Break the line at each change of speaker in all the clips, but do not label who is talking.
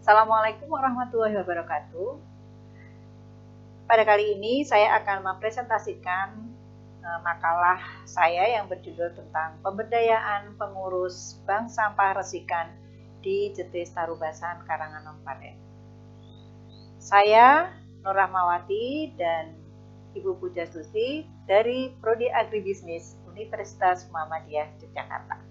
Assalamualaikum warahmatullahi wabarakatuh. Pada kali ini saya akan mempresentasikan makalah saya yang berjudul tentang pemberdayaan pengurus Bank Sampah Resikan di Jetis Tarubasan, Karanganom Paten. Saya Nur Rahmawati dan Ibu Pujastuti dari Prodi Agribisnis Universitas Muhammadiyah Yogyakarta.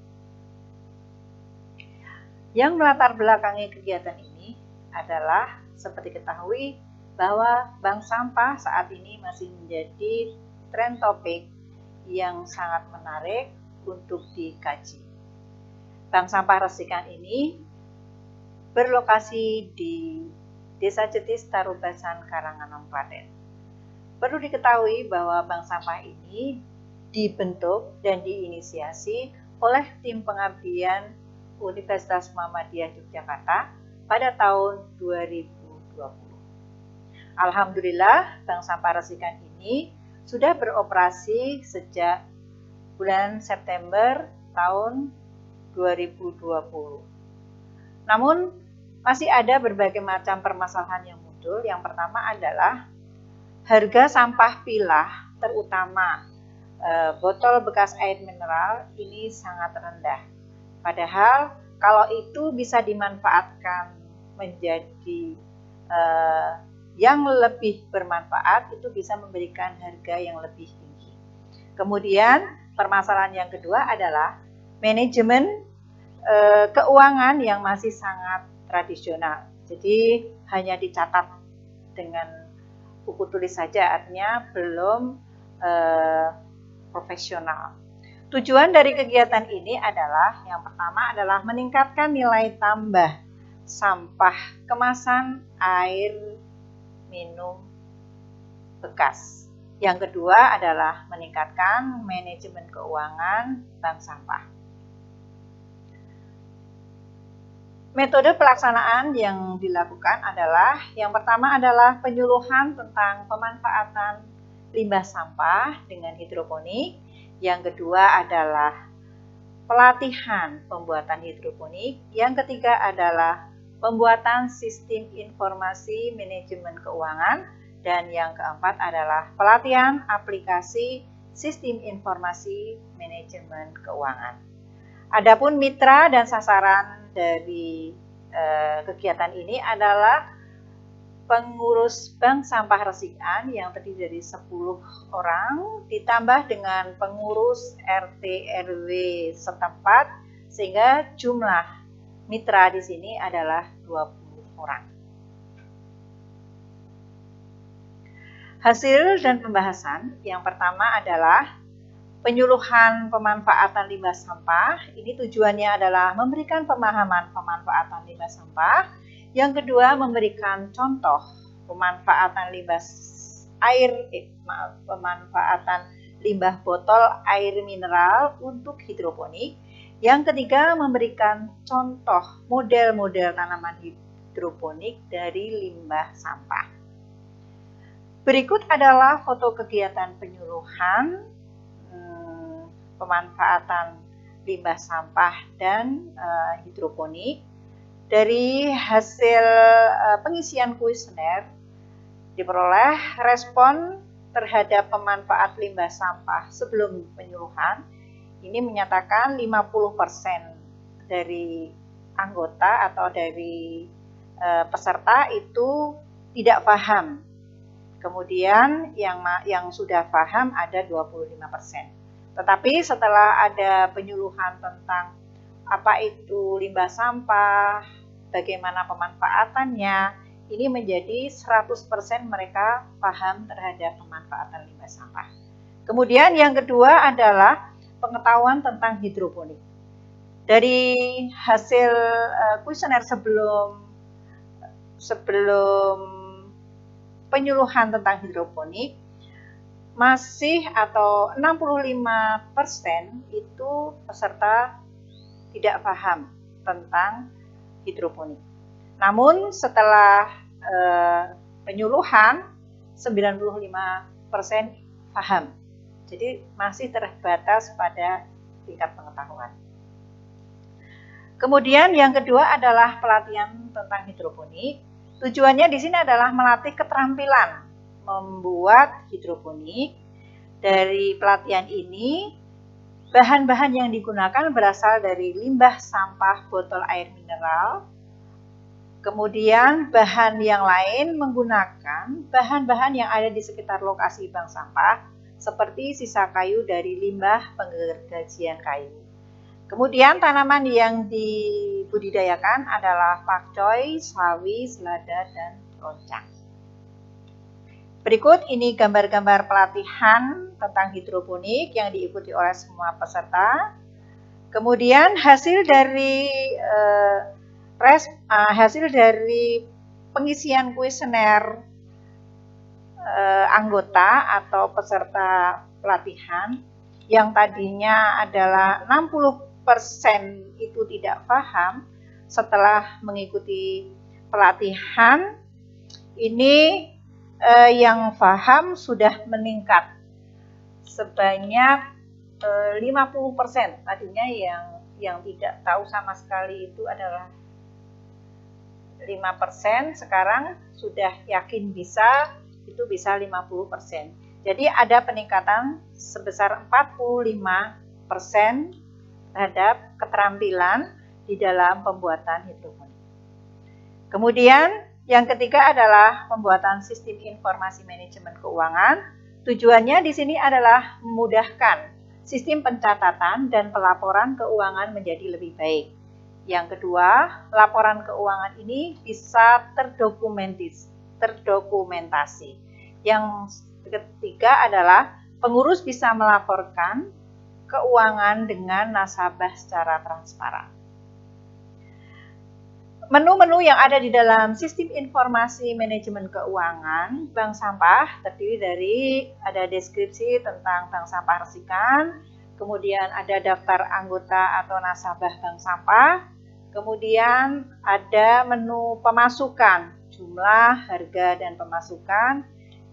Yang melatar belakangi kegiatan ini adalah seperti ketahui bahwa bank sampah saat ini masih menjadi tren topik yang sangat menarik untuk dikaji. Bank sampah Resikan ini berlokasi di Desa Jetis Tarubasan, Karanganom Paten. Perlu diketahui bahwa bank sampah ini dibentuk dan diinisiasi oleh tim pengabdian Universitas Muhammadiyah Yogyakarta pada tahun 2020. Alhamdulillah, Bank Sampah Resikan ini sudah beroperasi sejak bulan September tahun 2020. Namun, masih ada berbagai macam permasalahan yang muncul. Yang pertama adalah harga sampah pilah, terutama botol bekas air mineral, ini sangat rendah. Padahal kalau itu bisa dimanfaatkan menjadi yang lebih bermanfaat, itu bisa memberikan harga yang lebih tinggi. Kemudian permasalahan yang kedua adalah manajemen keuangan yang masih sangat tradisional. Jadi hanya dicatat dengan buku tulis saja, artinya belum profesional. Tujuan dari kegiatan ini adalah yang pertama adalah meningkatkan nilai tambah sampah kemasan air minum bekas. Yang kedua adalah meningkatkan manajemen keuangan bank sampah. Metode pelaksanaan yang dilakukan adalah yang pertama adalah penyuluhan tentang pemanfaatan limbah sampah dengan hidroponik. Yang kedua adalah pelatihan pembuatan hidroponik. Yang ketiga adalah pembuatan sistem informasi manajemen keuangan. Dan yang keempat adalah pelatihan aplikasi sistem informasi manajemen keuangan. Adapun mitra dan sasaran dari kegiatan ini adalah pengurus Bank Sampah Resikan yang terdiri dari 10 orang ditambah dengan pengurus RT RW setempat, sehingga jumlah mitra di sini adalah 20 orang. Hasil dan pembahasan yang pertama adalah penyuluhan pemanfaatan limbah sampah. Ini tujuannya adalah memberikan pemahaman pemanfaatan limbah sampah. Yang kedua, memberikan contoh pemanfaatan pemanfaatan limbah botol air mineral untuk hidroponik. Yang ketiga, memberikan contoh model-model tanaman hidroponik dari limbah sampah. Berikut adalah foto kegiatan penyuluhan pemanfaatan limbah sampah dan hidroponik. Dari hasil pengisian kuesioner diperoleh respon terhadap pemanfaat limbah sampah sebelum penyuluhan. Ini menyatakan 50% dari anggota atau dari peserta itu tidak paham. Kemudian yang sudah paham ada 25%. Tetapi setelah ada penyuluhan tentang apa itu limbah sampah, bagaimana pemanfaatannya, ini menjadi 100% mereka paham terhadap pemanfaatan limbah sampah. Kemudian yang kedua adalah pengetahuan tentang hidroponik. Dari hasil kuesioner sebelum penyuluhan tentang hidroponik, masih atau 65% itu peserta tidak paham tentang hidroponik. Namun setelah penyuluhan 95% paham. Jadi masih terbatas pada tingkat pengetahuan. Kemudian yang kedua adalah pelatihan tentang hidroponik. Tujuannya di sini adalah melatih keterampilan membuat hidroponik. Dari pelatihan ini, bahan-bahan yang digunakan berasal dari limbah sampah botol air mineral. Kemudian bahan yang lain menggunakan bahan-bahan yang ada di sekitar lokasi bank sampah, seperti sisa kayu dari limbah penggergajian kayu. Kemudian tanaman yang dibudidayakan adalah pakcoy, sawi, selada, dan loncang. Berikut ini gambar-gambar pelatihan tentang hidroponik yang diikuti oleh semua peserta. Kemudian hasil dari pengisian kuesioner anggota atau peserta pelatihan yang tadinya adalah 60% itu tidak paham, setelah mengikuti pelatihan ini yang paham sudah meningkat sebanyak 50%. Tadinya yang tidak tahu sama sekali itu adalah 5%, sekarang sudah yakin bisa 50%. Jadi ada peningkatan sebesar 45% terhadap keterampilan di dalam pembuatan hidroponik. Kemudian yang ketiga adalah pembuatan sistem informasi manajemen keuangan. Tujuannya di sini adalah memudahkan sistem pencatatan dan pelaporan keuangan menjadi lebih baik. Yang kedua, laporan keuangan ini bisa terdokumentasi. Yang ketiga adalah pengurus bisa melaporkan keuangan dengan nasabah secara transparan. Menu-menu yang ada di dalam sistem informasi manajemen keuangan bank sampah terdiri dari ada deskripsi tentang bank sampah resikan, kemudian ada daftar anggota atau nasabah bank sampah, kemudian ada menu pemasukan, jumlah, harga, dan pemasukan.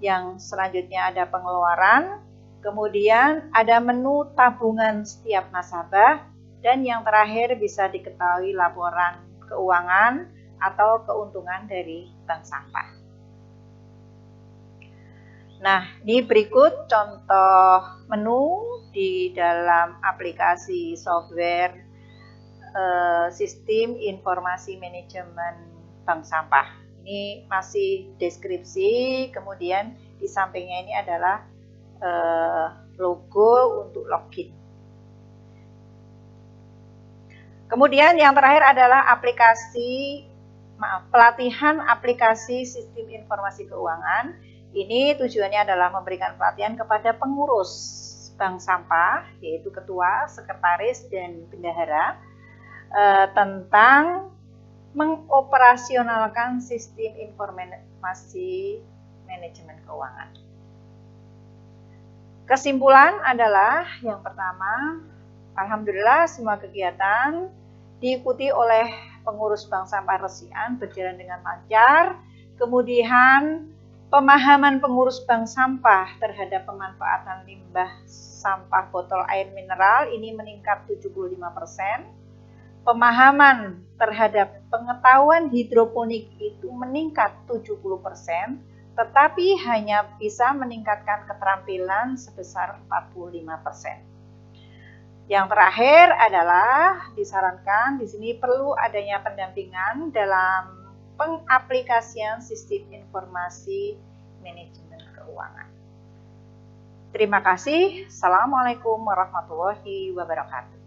Yang selanjutnya ada pengeluaran, kemudian ada menu tabungan setiap nasabah, dan yang terakhir bisa diketahui laporan keuangan atau keuntungan dari bank sampah. Nah, ini berikut contoh menu di dalam aplikasi software sistem informasi manajemen bank sampah. Ini masih deskripsi, kemudian di sampingnya ini adalah logo untuk login. Kemudian yang terakhir adalah pelatihan aplikasi sistem informasi keuangan. Ini tujuannya adalah memberikan pelatihan kepada pengurus bank sampah, yaitu ketua, sekretaris, dan bendahara, tentang mengoperasionalkan sistem informasi manajemen keuangan. Kesimpulan adalah yang pertama, alhamdulillah semua kegiatan diikuti oleh pengurus bank sampah Resikan berjalan dengan lancar. Kemudian pemahaman pengurus bank sampah terhadap pemanfaatan limbah sampah botol air mineral ini meningkat 75%. Pemahaman terhadap pengetahuan hidroponik itu meningkat 70%, tetapi hanya bisa meningkatkan keterampilan sebesar 45%. Yang terakhir adalah disarankan di sini perlu adanya pendampingan dalam pengaplikasian sistem informasi manajemen keuangan. Terima kasih. Assalamualaikum warahmatullahi wabarakatuh.